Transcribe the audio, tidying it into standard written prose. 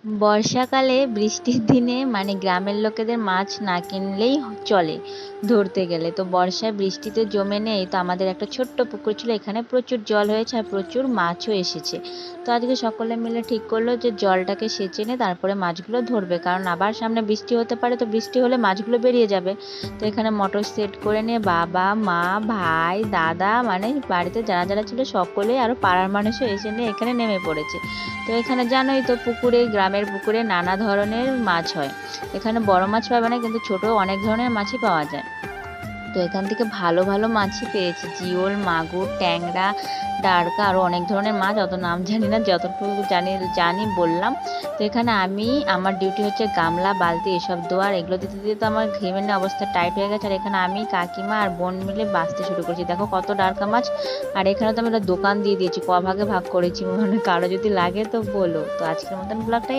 বর্ষাকালে বৃষ্টির দিনে মানে গ্রামের লোকেদের মাছ না কিনলেই চলে ধরতে গেলে। তো বর্ষায় বৃষ্টিতে জমে নেই, তো আমাদের একটা ছোট্ট পুকুর ছিল, এখানে প্রচুর জল হয়েছে আর প্রচুর মাছও এসেছে। তো আজকে সকলে মিলে ঠিক করলো যে জলটাকে সেচে নিয়ে তারপরে মাছগুলো ধরবে, কারণ আবার সামনে বৃষ্টি হতে পারে, তো বৃষ্টি হলে মাছগুলো বেরিয়ে যাবে। তো এখানে মোটর সেট করে নিয়ে বাবা, মা, ভাই, দাদা, মানে বাড়িতে যারা যারা ছিল সকলেই, আরো পাড়ার মানুষও এসে নিয়ে এখানে নেমে পড়েছে। তো এখানে জানোই তো, পুকুরে, গ্রামের পুকুরে নানা ধরনের মাছ হয়। এখানে বড় মাছ পাবে না, কিন্তু ছোট অনেক ধরনের মাছই পাওয়া যায়। তো এখান থেকে ভালো ভালো মাছই পেয়েছি, জিওল, মাগুর, ট্যাংরা, ডারকা, আরো অনেক ধরনের মাছ, অত নাম জানি না, যতটুকু জানি জানি বললাম। তো এখানে আমার ডিউটি হচ্ছে গামলা, বালতি এসব দেওয়ার, এগুলো দিতে দিতে তো আমার ঘেমের অবস্থা টাইট হয়ে গেছে। আর এখানে আমি, কাকিমা আর বোন মিলে বাছতে শুরু করেছি, দেখো কত ডারকা মাছ। আর এখানে তো আমি একটা দোকান দিয়ে দিয়েছি, ভাগে ভাগ করেছি, মানে কারো যদি লাগে তো বলো। তো আজকের মতন ব্লগটা